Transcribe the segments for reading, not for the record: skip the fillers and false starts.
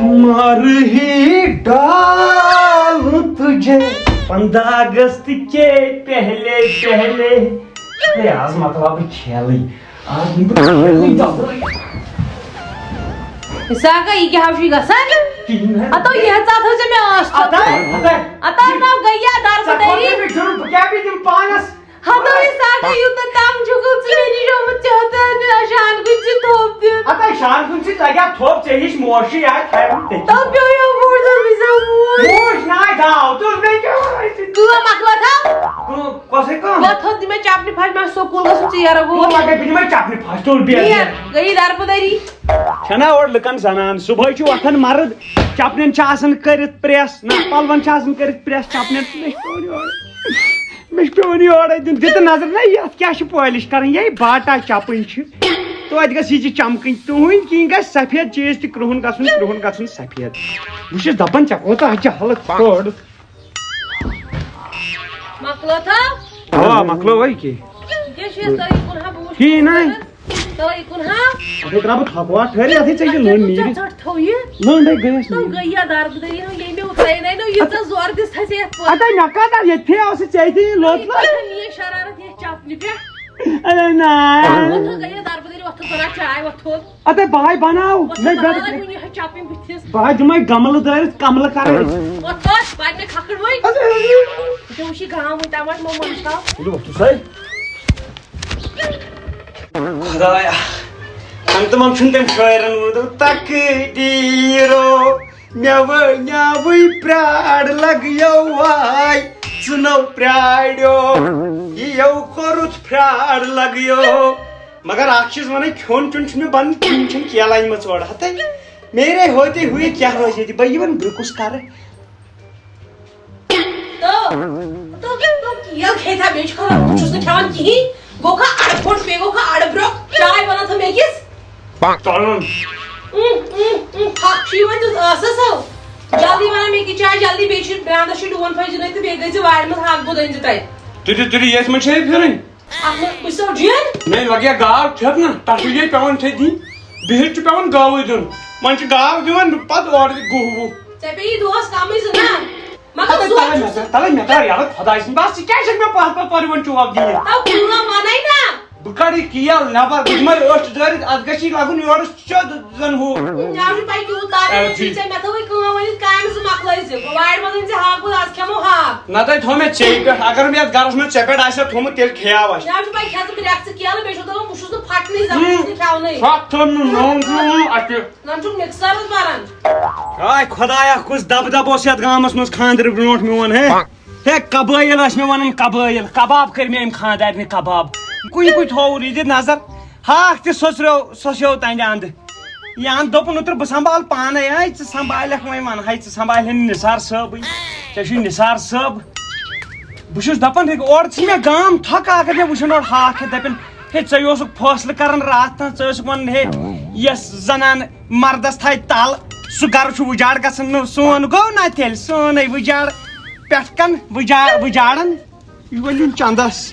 مر ہی ڈال تجھے 15 اگست کے پہلے پہلے آج مطلب کھیلے ساکا یہ کیا ہوشی گسان اتو یہ ژات ہو میں آست اتا نو گیا دار بدری کیا بھی تم پانس ہتو ساکا یوت تام جگو چنی جو چہتا شان گچ تھوپ دی اتا شان گچ لگا تھوپ چہیش موشی آ کھے تو پیو بوڑ دے موش نہ گاو تو میں کیا تو مکلا تھا کوسے کو وہ تھو دی میں چاپنی پھاش میں سکول گسو چیرا گو لگا بھی میں چاپنی پھاش تو بھی گئی دار بدری چھنا اور لکن زنان صبح چھ وتھن مرد چپنن چھ آسان کرت پریس نہ پلون چھ آسان کرت پریس چپنن مش پیون یور دت نظر نا یت کیا پالش کرن یہ باٹا چپن تو ات گژھِ یہ چمکن تہند کین گژھِ سفید چیز تہ کرہن گژھن سفید بہ چھس دپان ژےٚ کوتاہ اچھا حالت پڑ مکلا تھا ہاں مکلو وای کی کیا شیس تو کون ہا بوش کی نہیں تو کون ہا ابے ترا بہ تھکوا ٹھہرے اتھی ژےٚ لون نیٖرِتھ چٹ تھو یہ لون گیس تو گیا دار بدری ہو یہ میں اترے نہیں نو یہ زور دس تھا سے اتا مے کتا یتھی اوس ژےٚ لوت یہ شرارت یہ چاپنی پہ ارے نا وہ تو گیا دار بدری وقت کرا چائے وتھو اتے بھائی بناو میں گھر یہ چاپن بتھس بھائی جمع گمل دارت کمل کر وتھو بھائی نے کھکڑ وئی تو وشی گام ٹماٹ مو من تھا یہ وقت ساي خدایا انت مم چھن تم شاعرن ودو تقدیرو میوئی پراڑ لگیو وائی ژنو پراڑیو یو کورت پراڑ لگیو مگر اکھ چیز ون کھون چون چھ بن کھون چھ کیلائی مچ وڑ ہتے میرے ہوتے ہوئے کیا روز یہ بھائی ون برکس کر تو کیا کھیتا بیچ کھا چھس نہ کھان کی گو کھا اڑ پھٹ پے گو کھا اڑ برک چائے بنا تھا میگس چلن کھاک چھی ون تو اسس جلدی بنا میگی چائے جلدی بیچ براند چھ ڈون پھج نہ تو بیگے ز وار میں ہاک بو دین جتائی تری یس من چھ پھرن اخ بسو جین نہیں لگیا گاو چھت نا تاسو یہ پیون چھ دی بہر چھ پیون گاو دین من چھ گاو دیوان پت اور گو تے بی دوس کمی زنا مگر تلا میں تار یار خدا اس بس کیا چھ میں پاس پرون چوب دی تو کنا مانای نا بکاری کیا نبر گجمر اوش دارت از گشی لاگون یورس چد زن ہو جاوی پای کی اتار چھ میں تو کنا ونی کام ز مخلای ز وائر مدن ز ہاک از کھمو ہاک نہ تے تھو میں چیپ اگر میں گرس میں چپٹ آسہ تھوم تیل کھیا واش جاوی پای کھاز ریکس کیا بیشو تو بوشس نہ پھٹنی زمین کھاو نہیں فاتن نون اٹ نن چھ مکسر مارن آی خدایا کس دب دب اوس یت گامس مس خاندر برونٹ میون ہے قبائل اس میں ونن قبائل کباب کر میں خاندار نے کباب کوئی تھو ریدی نظر ہاک تہ سوسیو تان اند یہ اند دوپن اتر بہ سنبھال پانے آئی ژ سنبھالک وۄنۍ ون ہے ژ سنبھال نثار صٲبٕے ژےٚ چھُے نثار صٲب بہ چھُس دپان اور ژھٕنۍ مےٚ گام تھکہٕ اگر مےٚ وٕچھن اور ہاکھ ہے دپن ہے ژےٚ اوسُکھ فٲصلہٕ کران راتھ تام ژٕ ٲسٕکھ ونان ہے یس زنان مردس تھایہِ تل سُہ گرٕ چھُ وُجاڑ گژھان نہٕ سون گوٚو نا تیٚلہِ سونٕے وُجاڑ پٮ۪ٹھ کن وُجاڑن یہِ ؤلِن چندس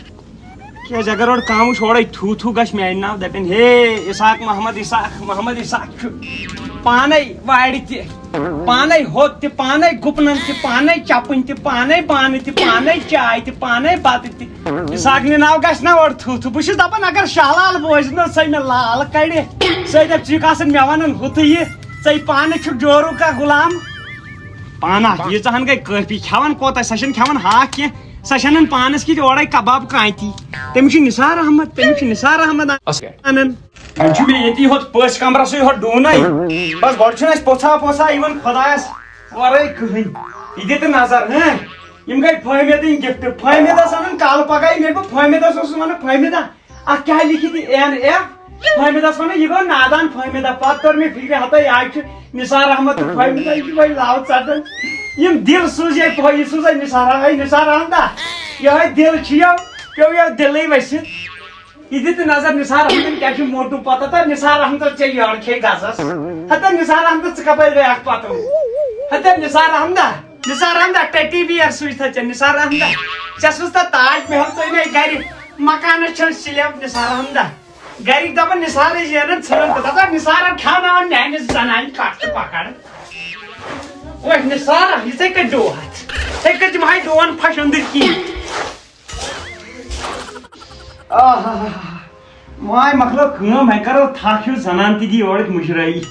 کیٛازِ اگر اور کانٛہہ وٕچھ اورے تھوٗ تھوٗ گژھِ میانہِ ناو دپن ہے اسحاق محمد اسحاق چھُ پانے وارِ تہِ پانے ہوٚت تہِ پانے گُپنن تہِ پانے چپٕنۍ تہِ پانے بانہٕ تہِ پانے چاے تہِ پانے بتہٕ تہِ اسحاق نہِ ناو گژھِ نا اورٕ تھوٗ تھوٗ بہٕ چھُس دپان اگر شہلال بوزِ نہ سۄ مےٚ لال کڑِ سۄ دپ ژٕ آسان مےٚ ونان ہُہ تہٕ یہِ ژٕ پانہٕ چھُکھ جورو کا غلام پانا ییٖژہن گٔے کٲفی کھٮ۪وان کوتاہ سۄ چھنہٕ کھٮ۪وان ہاکھ کینٛہہ سۄ چھنن پانس کِتھ اورے کباب کانتی تٔمِس چھُ نثار احمد انان وۄنۍ چھُ مےٚ ییٚتی ہوٚت پٔژھۍ کمرسٕے ہوٚت ڈوٗنے بس گۄڈٕ چھُنہٕ اَسہِ پوٚژھا یِوان خۄدایس ورٲے کٕہٕنۍ یہِ دِ تہٕ نظر یِم گٔے فٲہمیدٕنۍ گفٹ فٲہمیدس انان کالہٕ پگہہ ییٚلہِ بہٕ فٲہمیدس اوسُس ونان فٲہمیدا اتھ کیٛاہ لیکھِتھ این ایف فٲہمیدس ونان یہِ گوٚو نادان فٲہمیدا پتہٕ توٚر مےٚ فکرِ ہتٲے آز چھُ نثار احمد تہٕ فٲہمیدا یہِ چھُ وۄنۍ لاو ژٹان یم دل سوزے یہ سوزے نثار احمدہ یہ دل چھو پیو دلے ورست یہ دت نظر نثار احمد کیا موٹو پتہ تو نثار احمد ے یڑ کھے گزس ہتا نثار احمد ژپر گئی اخ پتو ہتا نثار احمدہ ٹٹی بیر سوز تھا نثار احمدہ چس تاج محل تو نہیں گھر مکانس چھن سلیب نثار احمدہ گرِکۍ دپان نثارے زینان ژھٕنان تہٕ دپان نثارن کھیاوناوان میانہِ زنانہِ کٹھ تہٕ کۄکر اوے نثارا یِژے کٔرۍ ڈوہَتھ ژے کٔرۍ تِم ہاے ڈوٗن پھش أنٛدٕرۍ کِہیٖنۍ ماے مۄکلٲو کٲم وۄنۍ کرو تھکھ ہیوٗ زنان تہِ دی یورٕچ مُشرٲیی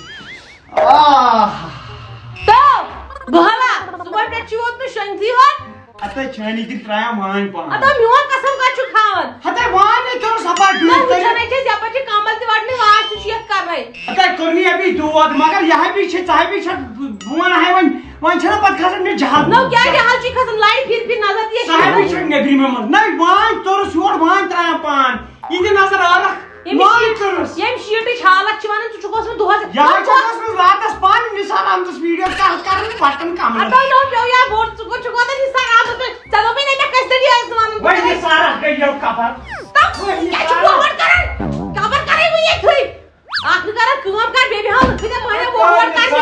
بہلا صبح پٮ۪ٹھ چھُ ووتمُت شۄنٛگتھٕے ہوت ہتے چھٲنی تہِ ترٛایان وٲنۍ پہن ادا میون قسم کتھ چھُ کھاوان ہتے وٲنۍ کرو سپاٹ ڈوٗر وٕچھان چھِ یپٲرۍ چھِ کمبل تہِ وٹنٕے واش تہِ چھُ یتھ کرنے ہتے کوٚرنی ابھی دود مگر یہے بھی چھِ ژےٚ بھی چھِ بہٕ ونہٕ ہے وۄنۍ چھنہ پتہٕ کھسان مےٚ جہل نو کیٛازِ حال چھُے کھسان لایٹ پھِر پھِر نظر دِیے ژےٚ بھی چھکھ نیبرِمہِ منٛز نہ وٲنۍ توٚرُس یور وٲنۍ ترٛایان پان یہِ دِ نظر ٲرکھ وٲنۍ توٚرُس ییٚمہِ شیٖٹٕچ حالت چھِ ونان ژٕ چھُکھ اوسمُت دۄہس یہے چھِ اوسمُت راتس پانہٕ نثار احمدس ویڈیو کال کران بٹن کمرس ادا نو پیو یا بوڑ ژٕ چھُکھ واتان نثار احمد ژےٚ دوٚپُے نا مےٚ کٔژِ دٔری ٲسۍ ونان وۄنۍ نثارا گٔیو کبر کیٛاہ چھُکھ وۄہر کران کبر کرے وۄنۍ ییٚتھٕے اکھ نہٕ کران کٲم کر بیٚیہِ بیٚہوان بہٕ دِمہٕ مٲنِو وۄہر کرنہِ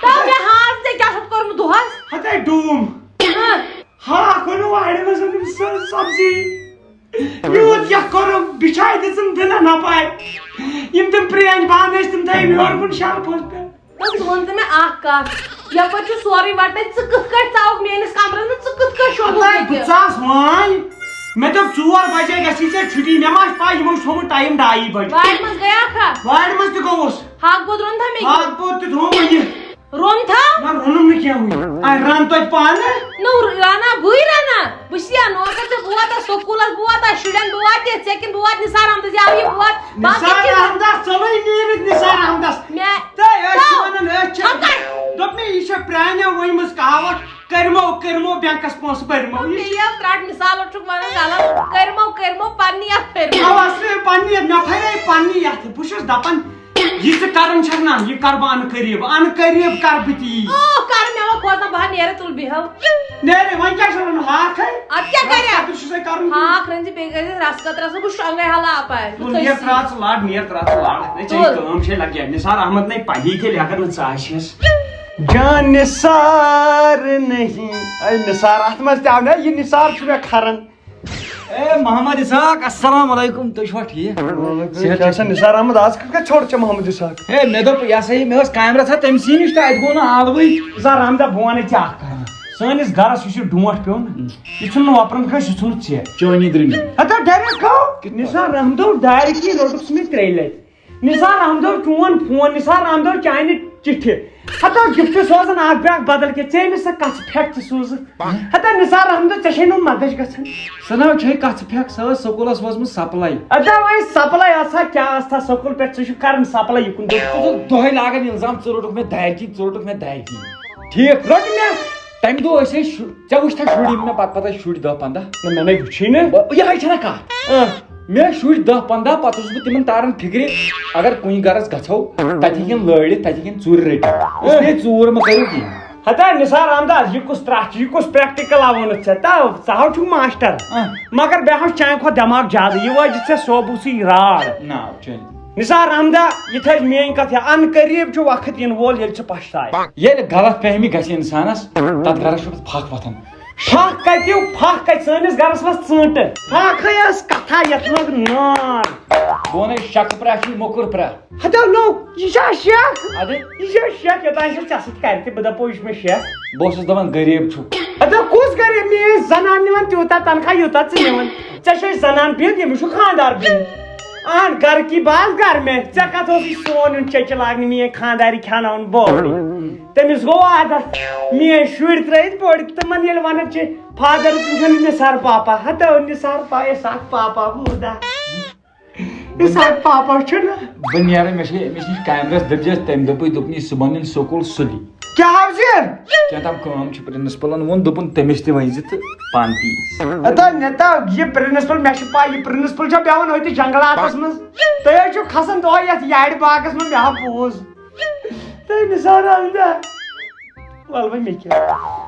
تو مےٚ ہاو ژےٚ کیٛاہ چھُتھ کوٚرمُت دۄہس ہتے ڈوٗم ہاکھ اوٚنُم وارِ منٛز اوٚنُم سبزی یوٗت یتھ کوٚرُم بِچھاے دِژٕم دِنہٕ نپاے یِم تِم پرٛٲنۍ بانہٕ ٲسۍ تِم تھٲیِم یورٕ کُن شلفس پٮ۪ٹھ ژٕ وَن تہٕ مےٚ اکھ کتھ یپٲرۍ چھُ سورُے وٹنے ژٕ کِتھ کٲٹھۍ ژاوُکھ میٲنِس کمرس منٛز ژٕ کِتھ کٲٹھۍ شۄنٛگُکھ بہٕ ژاس وٲنۍ مےٚ دوٚپ 4 بجے گژھی ژےٚ چھُٹی مےٚ ما چھِ پاے یِمو چھُ تھومُت ٹایم 2 بجے وارِ منٛز گٔیاکھا وارِ منٛز تہِ گوٚوُس ہاکھ بود روٚن تھا مےٚ ہاکھ پوٚت تہِ تھوٚوُم وٕنہِ روٚن تھا نہ روٚنُم نہٕ کینٛہہ وٕنہِ رن توتہِ پانہٕ نو رنا بٕے رنا بہٕ چھس یا نوکر ژےٚ بہٕ واتہٕ سکوٗلس بہٕ واتہٕ شُرٮ۪ن بہٕ واتہٕ ژےٚ کِنہٕ بہٕ واتہٕ نثار احمدس یا یہِ بہٕ واتہٕ نثار احمدس ژٕلٕے نیٖرِتھ نثار احمدس مےٚ تہٕ أسۍ چھِ ونان أسۍ چھِ دوٚپ مےٚ یہِ چھےٚ پرٛانیو ؤنمٕژ کہاوت کٔرمو بینٛکس پونٛسہٕ بٔرمو بیٚیہِ ترٛٹھ مِثال چھُکھ ونان غلط کٔرمو پننہِ یتھ کٔرمو اوا صرف پننہِ یتھ مےٚ پھرے پننہِ یتھ بہٕ چھُس دپان یہِ ژٕ کران چھکھ نا یہِ کر بہٕ انہٕ قریٖب کر بہٕ تی کر مےٚ وۄنۍ کھوژان بہٕ ہا نیرٕ تُل بیٚہو نیرِ وۄنۍ کیٛاہ چھُ رنُن ہاکھے ادٕ کیٛاہ کرِ چھُسے کرُن ہاکھ رٔنزِ بیٚیہِ کٔرزِ رس قطرس بہٕ شۄنٛگے حالا اپارِ نیٖر ترٛاو ژٕ لڑ نیٖر ترٛاو ژٕ لڑ ژےٚ کٲم چھے لگیا نثار احمد نے پہی تیٚلہِ اگر نہٕ ژٕ آسیٚس جان نثار نہیں اے نثار اتھ منٛز تہِ آو نا یہِ نثار چھُ مےٚ کھران اے محمد اسحاق السلام علیکم تُہۍ چھُوا ٹھیٖک نثار احمد آز کِتھ کٔنۍ ژھوٚڑ ژےٚ محمد اسحاق ہے مےٚ دوٚپ یہِ ہسا یہِ مےٚ ٲس کامہِ رژھا تٔمسٕے نِش تہٕ اَتہِ گوٚو نہٕ آلوٕے نثار احمد بہٕ ونے ژےٚ اکھ کتھ سٲنِس گرس یُس یہِ ڈونٛٹھ پیوٚو نا یہِ چھُنہٕ وۄپرن کٲنٛسہِ یہِ ژھُنُتھ ژےٚ چٲنی درٕنۍ ہتا ڈایریکٹ گوٚو نثار احمدو ڈایریکٹلی روٚٹُکھ مےٚ 3 لٹہِ نثار احمدو چون فون نثار احمدو چانہِ چِٹھِ ہتا گفٹ سوزان اکھ بیاکھ بدل کینٛہہ ژےٚ أمِس سۄ کژھ پھیٚک تہِ سوٗزٕکھ ہتا نثار احمدو ژےٚ چھے نہٕ مدد گژھان سۄ نہ چھے کتھ پھیٚک سۄ ٲس سکوٗلس وٲژمٕژ سپلاے ادا وۄنۍ سپلاے آسا کیٛاہ آستا سکوٗل پٮ۪ٹھ ژٕ چھُکھ کران سپلاے یُکُن دۄہے لاگان اِلزام ژٕ روٚٹُکھ مےٚ دارِ دارِ ٹھیٖک روٚٹ مےٚ تمہِ دۄہ ٲسۍ أسۍ ژےٚ وٕچھتھا شُرۍ یِم مےٚ پتہٕ شُرۍ 10-15 نہ مےٚ نَے وٕچھٕے نہٕ یِہے چھنہ کتھ مےٚ ٲسۍ شُرۍ 10-15 پتہٕ اوسُس بہٕ تِمن تاران فِکرِ اگر کُنہِ گرس گژھو تتہِ ہیٚکن لٲڑِتھ تتہِ ہیٚکن ژوٗرِ رٔٹِتھ ژوٗر مہ کٔرِو کینٛہہ ہتا نثار احمد یہِ کُس ترٛٹھ چھُ یہِ کُس پریکٹِکل آو ووٚنُتھ ژےٚ ژٕ ہاو چھُکھ ماسٹر مگر بیٚیہِ ہاو چانہِ کھۄتہٕ دٮ۪ماغ زیادٕ یہِ وٲجِتھ ژےٚ صوبوٗسٕے راڑ ناو چٲنۍ نثار احمدا یہِ تھٲیزِ میٲنۍ کتھ ان قریٖب چھُ وقت یِنہٕ وول ییٚلہِ ژٕ پشتاے ییٚلہِ غلط فہمی گژھِ انسانس تتھ گرس چھُ پھکھ وتھان پھکھ کتہِ سٲنِس گرس منٛز ژٲنٛٹہٕ پھکھے ٲس کتھا یتھ لوٚگ نار بہٕ ونے شکہٕ پرٛا چھُے موٚکُر پرٛا ہتا نو یہِ چھا شیخ ادٕ یہِ چھا شیخ یوٚتانۍ چھِ ژےٚ سۭتۍ کرِ تہِ بہٕ دپو یہِ چھُ مےٚ شیخ بہٕ اوسُس دپان غریٖب چھُ ہتا کُس غریٖب میٲنۍ زنان نِوان تیوٗتاہ تنخواہ یوٗتاہ ژٕ نِوان ژےٚ چھے زنان بِہِتھ ییٚمِس چھُ خاندار بِہِتھ اہن گھر کی بات گھر میں ژےٚ کتھ اوسُے سون یُن چیچہِ لاگنہِ میٲنۍ خانداری کھیٛاناوُن بورڈ تٔمِس گوٚو عادت میٲنۍ شُرۍ ترٲیِتھ بٔڑۍ تِمن ییٚلہِ ونان چھِ فادر تِم چھِ نثار پاپا ہتا نثار پاپا بوٗدا نثار پاپا چھُنہ بہٕ نیرٕ مےٚ چھِ أمِس نِش کامرس دٔپزٮ۪س تٔمۍ دوٚپُے یہِ صُبحن یِن سکوٗل سُلی کیٛاہ ہاو ژےٚ کینٛہہ تام کٲم چھِ پرنسپلن ووٚن دوٚپُن تٔمِس تہِ ؤنۍ زِ تہٕ پانہٕ تی ہتا نتا یہِ پرنسپل مےٚ چھِ پاے یہِ پرنسپل چھا بیٚہوان ہوٚتہِ جنگلاتس منٛز تُہۍ حظ چھِو کھسان دۄہے یتھ یارِ باغس منٛز مےٚ ہا پوٚز تہٕ نثار احمدا ول وۄنۍ مےٚ کیٛاہ